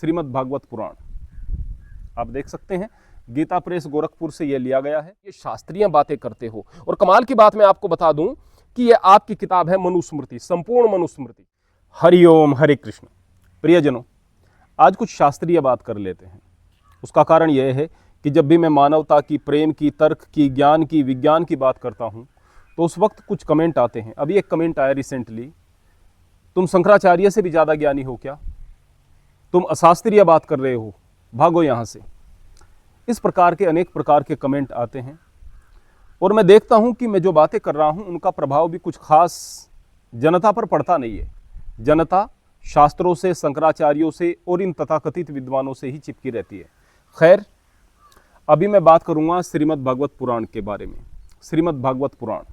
श्रीमद् भागवत पुराण। आप देख सकते हैं गीता प्रेस गोरखपुर से यह लिया गया है। ये शास्त्रीय बातें करते हो। और कमाल की बात मैं आपको बता दूं कि यह आपकी किताब है मनुस्मृति, संपूर्ण मनुस्मृति। हरिओम हरे कृष्ण। प्रियजनों, आज कुछ शास्त्रीय बात कर लेते हैं। उसका कारण यह है कि जब भी मैं मानवता की, प्रेम की, तर्क की, ज्ञान की, विज्ञान की बात करता हूं तो उस वक्त कुछ कमेंट आते हैं। अभी एक कमेंट आया रिसेंटली, तुम शंकराचार्य से भी ज़्यादा ज्ञानी हो क्या? तुम अशास्त्रीय बात कर रहे हो, भागो यहाँ से। इस प्रकार के अनेक प्रकार के कमेंट आते हैं और मैं देखता हूँ कि मैं जो बातें कर रहा हूँ उनका प्रभाव भी कुछ खास जनता पर पड़ता नहीं है। जनता शास्त्रों से, शंकराचार्यों से और इन तथाकथित विद्वानों से ही चिपकी रहती है। खैर, अभी मैं बात करूँगा श्रीमद् भागवत पुराण के बारे में। श्रीमद् भागवत पुराण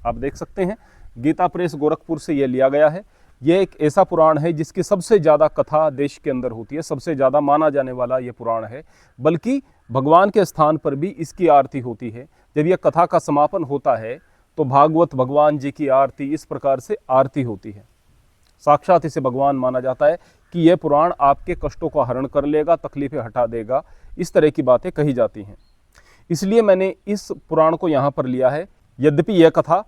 आप देख सकते हैं गीता प्रेस गोरखपुर से यह लिया गया है। यह एक ऐसा पुराण है जिसकी सबसे ज़्यादा कथा देश के अंदर होती है, सबसे ज़्यादा माना जाने वाला यह पुराण है। बल्कि भगवान के स्थान पर भी इसकी आरती होती है। जब यह कथा का समापन होता है तो भागवत भगवान जी की आरती, इस प्रकार से आरती होती है। साक्षात इसे भगवान माना जाता है कि यह पुराण आपके कष्टों का हरण कर लेगा, तकलीफें हटा देगा, इस तरह की बातें कही जाती हैं। इसलिए मैंने इस पुराण को यहाँ पर लिया है। यद्यपि यह कथा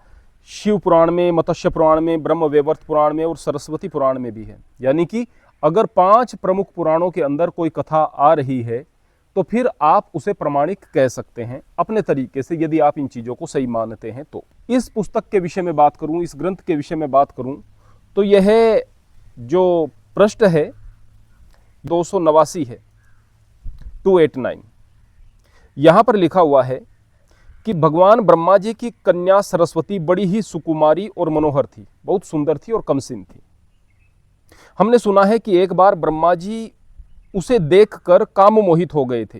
शिव पुराण में, मत्स्य पुराण में, ब्रह्म वैवर्त पुराण में और सरस्वती पुराण में भी है। यानी कि अगर 5 प्रमुख पुराणों के अंदर कोई कथा आ रही है तो फिर आप उसे प्रमाणिक कह सकते हैं अपने तरीके से, यदि आप इन चीज़ों को सही मानते हैं तो। इस पुस्तक के विषय में बात करूं, इस ग्रंथ के विषय में बात करूं तो यह जो पृष्ठ है 289 है, 289। यहाँ पर लिखा हुआ है कि भगवान ब्रह्मा जी की कन्या सरस्वती बड़ी ही सुकुमारी और मनोहर थी, बहुत सुंदर थी और कमसिन थी। हमने सुना है कि एक बार ब्रह्मा जी उसे देखकर काम मोहित हो गए थे,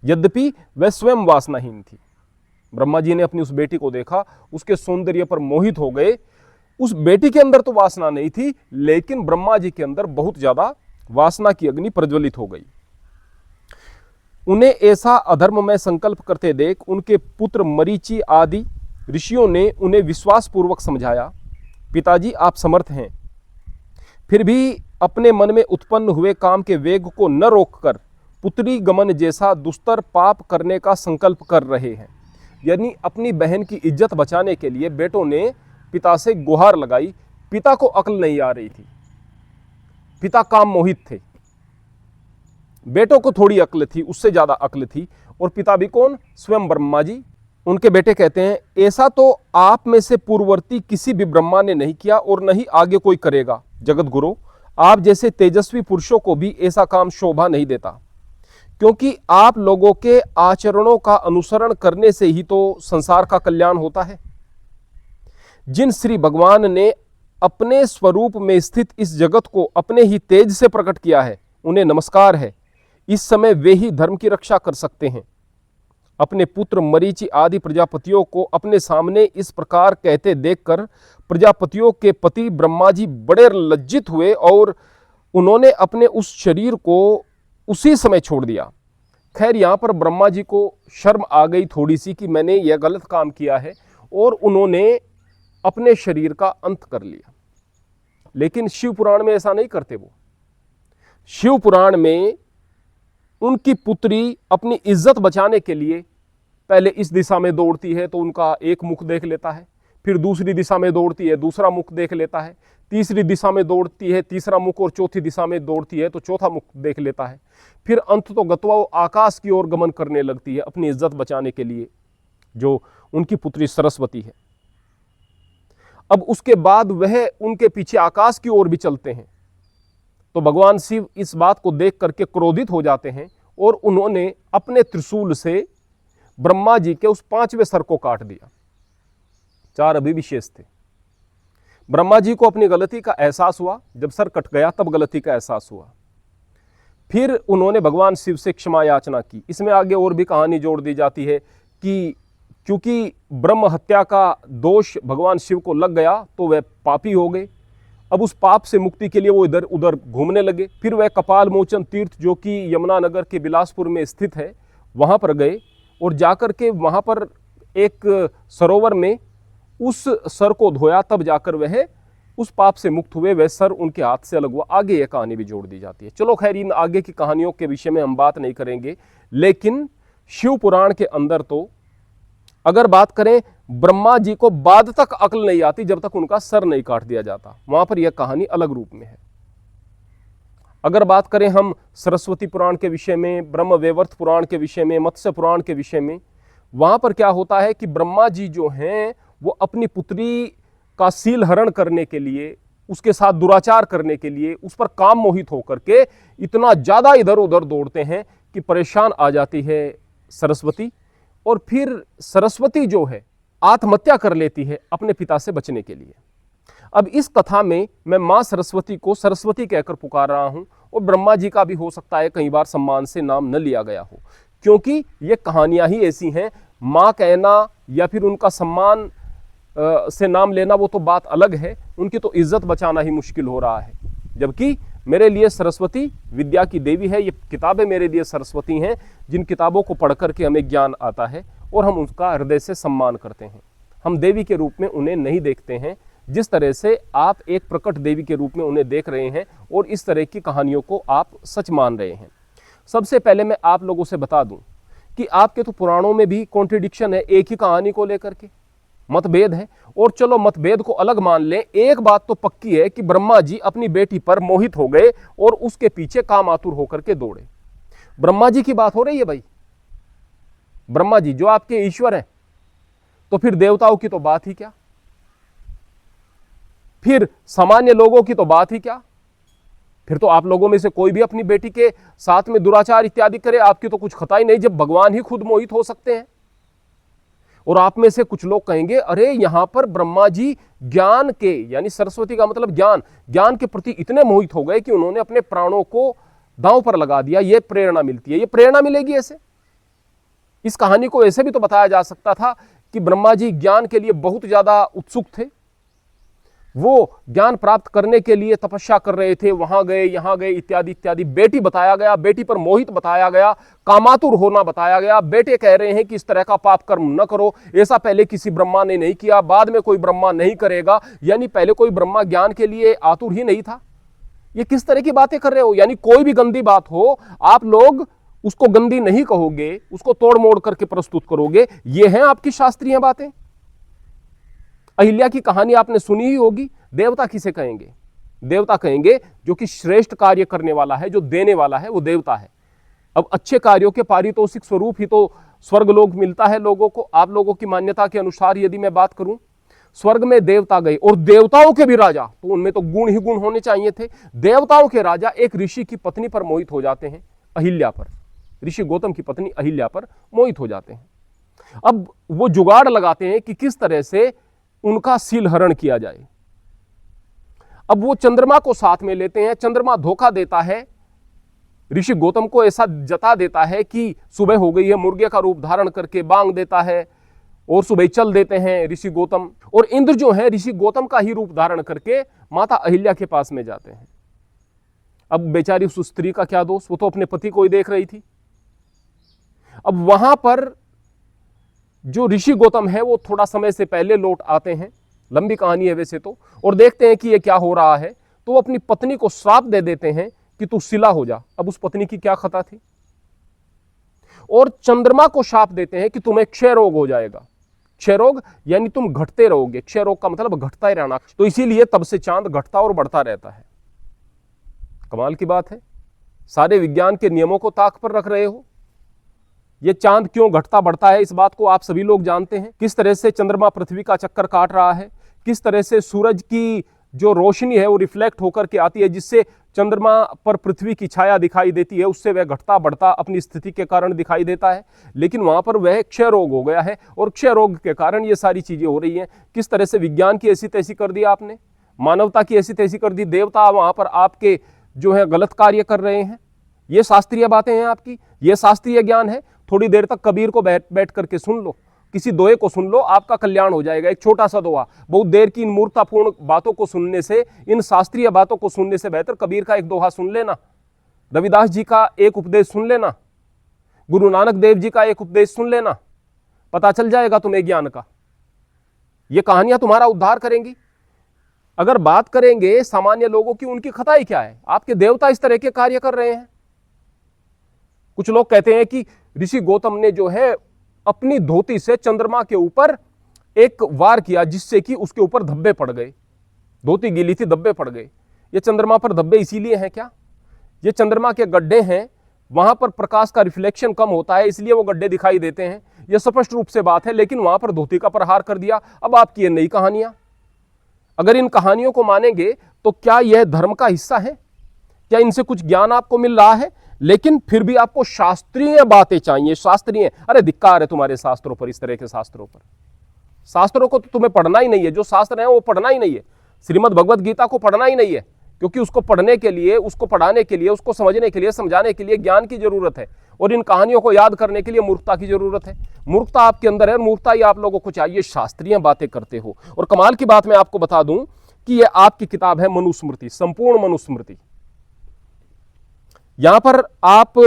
यद्यपि वह स्वयं वासनाहीन थी। ब्रह्मा जी ने अपनी उस बेटी को देखा, उसके सौंदर्य पर मोहित हो गए। उस बेटी के अंदर तो वासना नहीं थी, लेकिन ब्रह्मा जी के अंदर बहुत ज्यादा वासना की अग्नि प्रज्वलित हो गई। उन्हें ऐसा अधर्म में संकल्प करते देख उनके पुत्र मरीचि आदि ऋषियों ने उन्हें विश्वास पूर्वक समझाया, पिताजी आप समर्थ हैं, फिर भी अपने मन में उत्पन्न हुए काम के वेग को न रोककर पुत्री गमन जैसा दुस्तर पाप करने का संकल्प कर रहे हैं। यानी अपनी बहन की इज्जत बचाने के लिए बेटों ने पिता से गुहार लगाई। पिता को अक्ल नहीं आ रही थी, पिता काम मोहित थे। बेटों को थोड़ी अक्ल थी, उससे ज्यादा अक्ल थी। और पिता भी कौन? स्वयं ब्रह्मा जी। उनके बेटे कहते हैं, ऐसा तो आप में से पूर्ववर्ती किसी भी ब्रह्मा ने नहीं किया और नहीं आगे कोई करेगा। जगत गुरु, आप जैसे तेजस्वी पुरुषों को भी ऐसा काम शोभा नहीं देता, क्योंकि आप लोगों के आचरणों का अनुसरण करने से ही तो संसार का कल्याण होता है। जिन श्री भगवान ने अपने स्वरूप में स्थित इस जगत को अपने ही तेज से प्रकट किया है, उन्हें नमस्कार है। इस समय वे ही धर्म की रक्षा कर सकते हैं। अपने पुत्र मरीचि आदि प्रजापतियों को अपने सामने इस प्रकार कहते देखकर प्रजापतियों के पति ब्रह्मा जी बड़े लज्जित हुए और उन्होंने अपने उस शरीर को उसी समय छोड़ दिया। खैर, यहाँ पर ब्रह्मा जी को शर्म आ गई थोड़ी सी कि मैंने यह गलत काम किया है, और उन्होंने अपने शरीर का अंत कर लिया। लेकिन शिव पुराण में ऐसा नहीं करते। वो शिव पुराण में उनकी पुत्री अपनी इज्जत बचाने के लिए पहले इस दिशा में दौड़ती है तो उनका एक मुख देख लेता है, फिर दूसरी दिशा में दौड़ती है, दूसरा मुख देख लेता है, तीसरी दिशा में दौड़ती है, तीसरा मुख, और चौथी दिशा में दौड़ती है तो चौथा मुख देख लेता है। फिर अंत तो गत्वा आकाश की ओर गमन करने लगती है अपनी इज्जत बचाने के लिए, जो उनकी पुत्री सरस्वती है। अब उसके बाद वह उनके पीछे आकाश की ओर भी चलते हैं तो भगवान शिव इस बात को देख करके क्रोधित हो जाते हैं और उन्होंने अपने त्रिशूल से ब्रह्मा जी के उस 5वें सर को काट दिया। 4 अभी विशेष थे। ब्रह्मा जी को अपनी गलती का एहसास हुआ, जब सर कट गया तब गलती का एहसास हुआ। फिर उन्होंने भगवान शिव से क्षमा याचना की। इसमें आगे और भी कहानी जोड़ दी जाती है कि क्योंकि ब्रह्म हत्या का दोष भगवान शिव को लग गया तो वह पापी हो गए। अब उस पाप से मुक्ति के लिए वो इधर उधर घूमने लगे। फिर वह कपाल मोचन तीर्थ, जो कि यमुनानगर के बिलासपुर में स्थित है, वहाँ पर गए और जाकर के वहाँ पर एक सरोवर में उस सर को धोया, तब जाकर वह उस पाप से मुक्त हुए, वह सर उनके हाथ से अलग हुआ। आगे यह कहानी भी जोड़ दी जाती है। चलो खैर, इन आगे की कहानियों के विषय में हम बात नहीं करेंगे, लेकिन शिव पुराण के अंदर तो अगर बात करें, ब्रह्मा जी को बाद तक अक्ल नहीं आती जब तक उनका सर नहीं काट दिया जाता। वहां पर यह कहानी अलग रूप में है। अगर बात करें हम सरस्वती पुराण के विषय में, ब्रह्मवैवर्त पुराण के विषय में, मत्स्य पुराण के विषय में, वहां पर क्या होता है कि ब्रह्मा जी जो हैं वो अपनी पुत्री का सील हरण करने के लिए, उसके साथ दुराचार करने के लिए, उस पर काम मोहित होकर के इतना ज्यादा इधर उधर दौड़ते हैं कि परेशान आ जाती है सरस्वती, और फिर सरस्वती जो है आत्महत्या कर लेती है अपने पिता से बचने के लिए। अब इस कथा में मैं मां सरस्वती को सरस्वती कहकर पुकार रहा हूं, और ब्रह्मा जी का भी हो सकता है कई बार सम्मान से नाम न लिया गया हो, क्योंकि ये कहानियां ही ऐसी हैं। मां कहना या फिर उनका सम्मान से नाम लेना वो तो बात अलग है, उनकी तो इज्जत बचाना ही मुश्किल हो रहा है। जबकि मेरे लिए सरस्वती विद्या की देवी है। ये किताबें मेरे लिए सरस्वती हैं, जिन किताबों को पढ़ करके हमें ज्ञान आता है और हम उसका हृदय से सम्मान करते हैं। हम देवी के रूप में उन्हें नहीं देखते हैं, जिस तरह से आप एक प्रकट देवी के रूप में उन्हें देख रहे हैं, और इस तरह की कहानियों को आप सच मान रहे हैं। सबसे पहले मैं आप लोगों से बता दूं कि आपके तो पुराणों में भी कॉन्ट्रडिक्शन है, एक ही कहानी को लेकर के मतभेद है। और चलो मतभेद को अलग मान लें, एक बात तो पक्की है कि ब्रह्मा जी अपनी बेटी पर मोहित हो गए और उसके पीछे कामातुर होकर के दौड़े। ब्रह्मा जी की बात हो रही है भाई, ब्रह्मा जी जो आपके ईश्वर हैं, तो फिर देवताओं की तो बात ही क्या, फिर सामान्य लोगों की तो बात ही क्या। फिर तो आप लोगों में से कोई भी अपनी बेटी के साथ में दुराचार इत्यादि करे, आपकी तो कुछ खता ही नहीं, जब भगवान ही खुद मोहित हो सकते हैं। और आप में से कुछ लोग कहेंगे, अरे यहां पर ब्रह्मा जी ज्ञान के, यानी सरस्वती का मतलब ज्ञान के प्रति इतने मोहित हो गए कि उन्होंने अपने प्राणों को दांव पर लगा दिया। ये प्रेरणा मिलती है, ये प्रेरणा मिलेगी ऐसे। इस कहानी को ऐसे भी तो बताया जा सकता था कि ब्रह्मा जी ज्ञान के लिए बहुत ज्यादा उत्सुक थे, वो ज्ञान प्राप्त करने के लिए तपस्या कर रहे थे, वहां गए यहां गए इत्यादि इत्यादि। बेटी बताया गया, बेटी पर मोहित बताया गया, कामातुर होना बताया गया। बेटे कह रहे हैं कि इस तरह का पाप कर्म न करो, ऐसा पहले किसी ब्रह्मा ने नहीं किया, बाद में कोई ब्रह्मा नहीं करेगा, यानी पहले कोई ब्रह्मा ज्ञान के लिए आतुर ही नहीं था। ये किस तरह की बातें कर रहे हो? यानी कोई भी गंदी बात हो, आप लोग उसको गंदी नहीं कहोगे, उसको तोड़ मोड़ करके प्रस्तुत करोगे। ये हैं आपकी शास्त्रीय बातें। अहिल्या की कहानी आपने सुनी ही होगी। देवता किसे कहेंगे? देवता कहेंगे जो कि श्रेष्ठ कार्य करने वाला है, जो देने वाला है, वो देवता है। अब अच्छे कार्यों के पारितोषिक स्वरूप ही तो स्वर्गलोक मिलता है लोगों को। आप लोगों की मान्यता के अनुसार यदि मैं बात करूं, स्वर्ग में देवता गए, और देवताओं के भी राजा, तो उनमें तो गुण ही गुण होने चाहिए थे। देवताओं के राजा एक ऋषि की पत्नी पर मोहित हो जाते हैं, अहिल्या पर। ऋषि गौतम की पत्नी अहिल्या पर मोहित हो जाते हैं। अब वो जुगाड़ लगाते हैं कि किस तरह से उनका सील हरण किया जाए। अब वो चंद्रमा को साथ में लेते हैं। चंद्रमा धोखा देता है ऋषि गौतम को, ऐसा जता देता है कि सुबह हो गई है, मुर्गे का रूप धारण करके बांग देता है, और सुबह चल देते हैं ऋषि गौतम। और इंद्र जो है ऋषि गौतम का ही रूप धारण करके माता अहिल्या के पास में जाते हैं। अब बेचारी उस स्त्री का क्या दोष, वो तो अपने पति को ही देख रही थी। अब वहां पर जो ऋषि गौतम है वो थोड़ा समय से पहले लौट आते हैं, लंबी कहानी है वैसे तो, और देखते हैं कि ये क्या हो रहा है। तो वो अपनी पत्नी को श्राप दे देते हैं कि तू शिला हो जा। अब उस पत्नी की क्या खता थी। और चंद्रमा को शाप देते हैं कि तुम्हें क्षय रोग हो जाएगा। क्षय रोग यानी तुम घटते रहोगे, क्षय रोग का मतलब घटता ही रहना। तो इसीलिए तब से चांद घटता और बढ़ता रहता है। कमाल की बात है, सारे विज्ञान के नियमों को ताक पर रख रहे हो। ये चांद क्यों घटता बढ़ता है, इस बात को आप सभी लोग जानते हैं। किस तरह से चंद्रमा पृथ्वी का चक्कर काट रहा है, किस तरह से सूरज की जो रोशनी है वो रिफ्लेक्ट होकर के आती है, जिससे चंद्रमा पर पृथ्वी की छाया दिखाई देती है, उससे वह घटता बढ़ता अपनी स्थिति के कारण दिखाई देता है। लेकिन वहां पर वह क्षय रोग हो गया है, और क्षय रोग के कारण ये सारी चीजें हो रही हैं। किस तरह से विज्ञान की ऐसी तैसी कर दी आपने, मानवता की ऐसी तैसी कर दी, देवता वहां पर आपके जो है गलत कार्य कर रहे हैं। ये शास्त्रीय बातें हैं आपकी, ये शास्त्रीय ज्ञान है। थोड़ी देर तक कबीर को बैठ करके सुन लो, किसी दोहे को सुन लो, आपका कल्याण हो जाएगा। एक छोटा सा दोहा, बहुत देर की इन मूर्खतापूर्ण बातों को सुनने से, इन शास्त्रीय बातों को सुनने से बेहतर कबीर का एक दोहा सुन लेना, रविदास जी का एक उपदेश सुन लेना, गुरु नानक देव जी का एक उपदेश सुन लेना, पता चल जाएगा तुम्हें ज्ञान का। ये कहानियां तुम्हारा उद्धार करेंगी। अगर बात करेंगे सामान्य लोगों की, उनकी खताई क्या है? आपके देवता इस तरह के कार्य कर रहे हैं। कुछ लोग कहते हैं कि ऋषि गौतम ने जो है अपनी धोती से चंद्रमा के ऊपर एक वार किया जिससे कि उसके ऊपर धब्बे पड़ गए। धोती गीली थी, धब्बे पड़ गए। ये चंद्रमा पर धब्बे इसीलिए हैं क्या? ये चंद्रमा के गड्ढे हैं, वहां पर प्रकाश का रिफ्लेक्शन कम होता है, इसलिए वो गड्ढे दिखाई देते हैं। ये स्पष्ट रूप से बात है, लेकिन वहां पर धोती का प्रहार कर दिया। अब आपकी ये नई कहानियां, अगर इन कहानियों को मानेंगे तो क्या यह धर्म का हिस्सा है? क्या इनसे कुछ ज्ञान आपको मिल रहा है? लेकिन फिर भी आपको शास्त्रीय बातें चाहिए। शास्त्रीय, अरे धिक्कार है तुम्हारे शास्त्रों पर, इस तरह के शास्त्रों पर। शास्त्रों को तो तुम्हें पढ़ना ही नहीं है, जो शास्त्र है वो पढ़ना ही नहीं है। श्रीमद् भगवत गीता को पढ़ना ही नहीं है, क्योंकि उसको पढ़ने के लिए, उसको पढ़ाने के लिए, उसको समझने के लिए, समझाने के लिए ज्ञान की जरूरत है, और इन कहानियों को याद करने के लिए मूर्खता की जरूरत है। मूर्खता आपके अंदर है, मूर्खता ही आप लोगों को चाहिए। शास्त्रीय बातें करते हो। और कमाल की बात मैं आपको बता दूं कि यह आपकी किताब है मनुस्मृति, संपूर्ण मनुस्मृति। यहां पर आप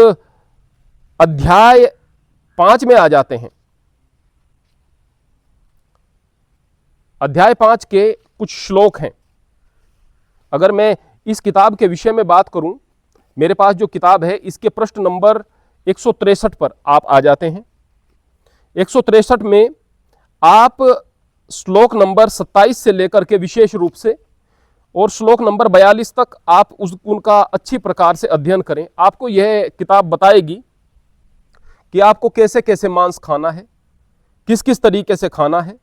अध्याय 5 में आ जाते हैं। अध्याय 5 के कुछ श्लोक हैं। अगर मैं इस किताब के विषय में बात करूं, मेरे पास जो किताब है इसके पृष्ठ नंबर 163 पर आप आ जाते हैं। 163 में आप श्लोक नंबर 27 से लेकर के विशेष रूप से और श्लोक नंबर 42 तक आप उनका अच्छी प्रकार से अध्ययन करें। आपको यह किताब बताएगी कि आपको कैसे कैसे मांस खाना है, किस किस तरीके से खाना है।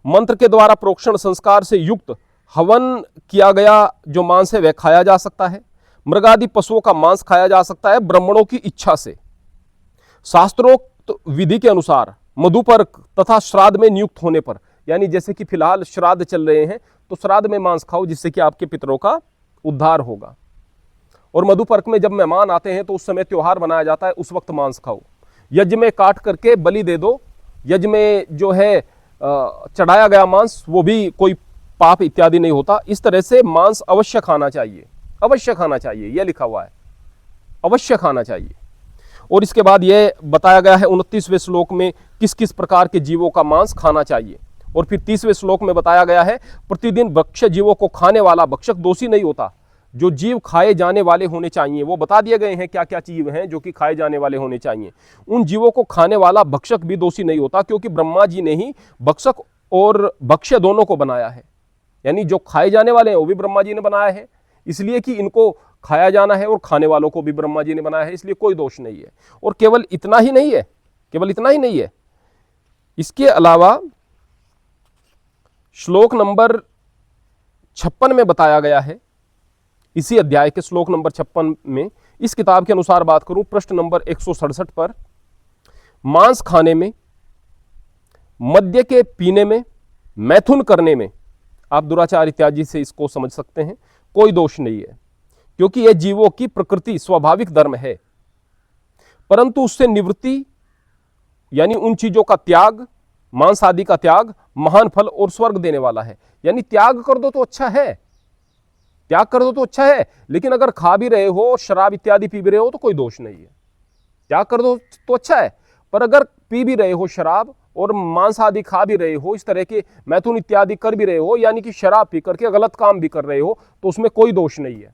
मंत्र के द्वारा प्रोक्षण संस्कार से युक्त हवन किया गया जो मांस है वह खाया जा सकता है। मृगादि पशुओं का मांस खाया जा सकता है ब्राह्मणों की इच्छा से। शास्त्रोक्त विधि के अनुसार मधुपर्क तथा श्राद्ध में नियुक्त होने पर, यानी जैसे कि फिलहाल श्राद्ध चल रहे हैं तो श्राद्ध में मांस खाओ, जिससे कि आपके पितरों का उद्धार होगा। और मधुपर्क में जब मेहमान आते हैं तो उस समय त्योहार मनाया जाता है, उस वक्त मांस खाओ। यज्ञ में काट करके बलि दे दो। यज्ञ में जो है चढ़ाया गया मांस, वो भी कोई पाप इत्यादि नहीं होता। इस तरह से मांस अवश्य खाना चाहिए, अवश्य खाना चाहिए, यह लिखा हुआ है, अवश्य खाना चाहिए। और इसके बाद यह बताया गया है 29वें श्लोक में किस किस प्रकार के जीवों का मांस खाना चाहिए। और फिर 30वें श्लोक में बताया गया है प्रतिदिन भक्ष्य जीवों को खाने वाला भक्षक दोषी नहीं होता। जो जीव खाए जाने वाले होने चाहिए, वो बता दिए गए हैं क्या क्या जीव हैं जो कि खाए जाने वाले होने चाहिए। उन जीवों को खाने वाला भक्षक भी दोषी नहीं होता, क्योंकि ब्रह्मा जी ने ही भक्षक और भक्ष्य दोनों को बनाया है। यानी जो खाए जाने वाले हैं वो भी ब्रह्मा जी ने बनाया है, इसलिए कि इनको खाया जाना है, और खाने वालों को भी ब्रह्मा जी ने बनाया है, इसलिए कोई दोष नहीं है। और केवल इतना ही नहीं है, केवल इतना ही नहीं है, इसके अलावा श्लोक नंबर 56 में बताया गया है, इसी अध्याय के श्लोक नंबर 56 में, इस किताब के अनुसार बात करूं पृष्ठ नंबर 167 पर, मांस खाने में, मद्य के पीने में, मैथुन करने में, आप दुराचार इत्यादि से इसको समझ सकते हैं, कोई दोष नहीं है, क्योंकि यह जीवों की प्रकृति स्वाभाविक धर्म है। परंतु उससे निवृत्ति, यानी उन चीजों का त्याग, मांस आदि का त्याग महान फल और स्वर्ग देने वाला है। यानी त्याग कर दो तो अच्छा है, त्याग कर दो तो अच्छा है, लेकिन अगर खा भी रहे हो, शराब इत्यादि पी भी रहे हो तो कोई दोष नहीं है। त्याग कर दो तो अच्छा है, पर अगर पी भी रहे हो शराब और मांस आदि खा भी रहे हो, इस तरह के मैथुन इत्यादि कर भी रहे हो, यानी कि शराब पी करके गलत काम भी कर रहे हो, तो उसमें कोई दोष नहीं है।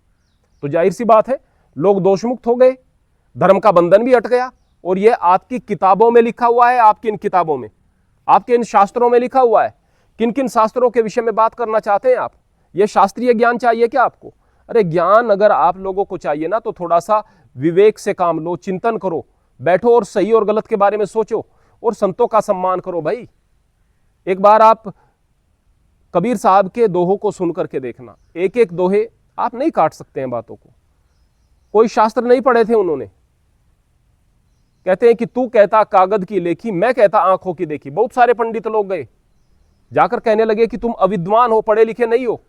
तो जाहिर सी बात है, लोग दोषमुक्त हो गए, धर्म का बंधन भी हट गया। और यह आपकी किताबों में लिखा हुआ है, आपकी इन किताबों में, आपके इन शास्त्रों में लिखा हुआ है। किन किन शास्त्रों के विषय में बात करना चाहते हैं आप? यह शास्त्रीय ज्ञान चाहिए क्या आपको? अरे ज्ञान अगर आप लोगों को चाहिए ना, तो थोड़ा सा विवेक से काम लो, चिंतन करो, बैठो और सही और गलत के बारे में सोचो, और संतों का सम्मान करो भाई। एक बार आप कबीर साहब के दोहों को सुन करके देखना, एक एक दोहे आप नहीं काट सकते हैं बातों को। कोई शास्त्र नहीं पढ़े थे उन्होंने। कहते हैं कि तू कहता कागज की लेखी, मैं कहता आंखों की देखी। बहुत सारे पंडित लोग गए, जाकर कहने लगे कि तुम अविद्वान हो, पढ़े लिखे नहीं हो,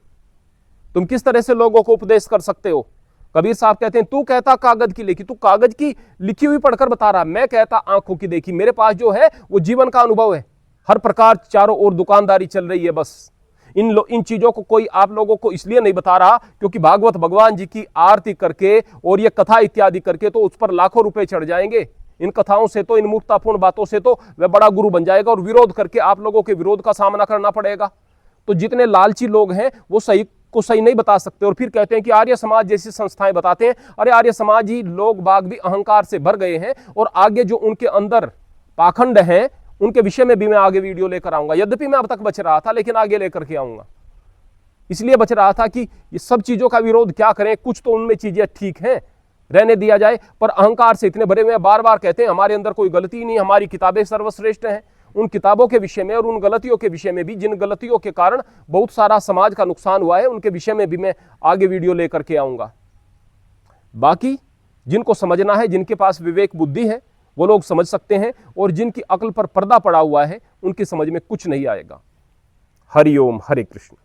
तुम किस तरह से लोगों को उपदेश कर सकते हो। कबीर साहब कहते हैं तू कहता कागज की लिखी, तू कागज की लिखी हुई पढ़कर बता रहा, मैं कहता आंखों की देखी। मेरे पास जो है वो जीवन का अनुभव है, हर प्रकार चारों ओर दुकानदारी चल रही है। बस इन चीजों को कोई आप लोगों को इसलिए नहीं बता रहा क्योंकि भागवत भगवान जी की आरती करके और ये कथा इत्यादि करके तो उस पर लाखों रुपए चढ़ जाएंगे। इन कथाओं से तो, इन मूर्खतापूर्ण बातों से तो वह बड़ा गुरु बन जाएगा और विरोध करके आप लोगों के विरोध का सामना करना पड़ेगा। तो जितने लालची लोग हैं वो सही को सही नहीं बता सकते और फिर कहते हैं कि आर्य समाज जैसी संस्थाएं बताते हैं। अरे आर्य समाज ही लोग बाग भी अहंकार से भर गए हैं और आगे जो उनके अंदर पाखंड हैं उनके विषय में भी मैं आगे वीडियो लेकर आऊंगा। यद्यपि मैं अब तक बच रहा था लेकिन आगे लेकर के आऊंगा। इसलिए बच रहा था कि ये सब चीजों का विरोध क्या करें, कुछ तो उनमें चीजें ठीक हैं, रहने दिया जाए, पर अहंकार से इतने भरे हुए बार बार कहते हैं हमारे अंदर कोई गलती नहीं, हमारी किताबें सर्वश्रेष्ठ हैं। उन किताबों के विषय में और उन गलतियों के विषय में भी, जिन गलतियों के कारण बहुत सारा समाज का नुकसान हुआ है, उनके विषय में भी मैं आगे वीडियो लेकर के आऊंगा। बाकी जिनको समझना है, जिनके पास विवेक बुद्धि है, वो लोग समझ सकते हैं, और जिनकी अक्ल पर पर्दा पड़ा हुआ है उनकी समझ में कुछ नहीं आएगा। हरि ओम, हरे कृष्ण।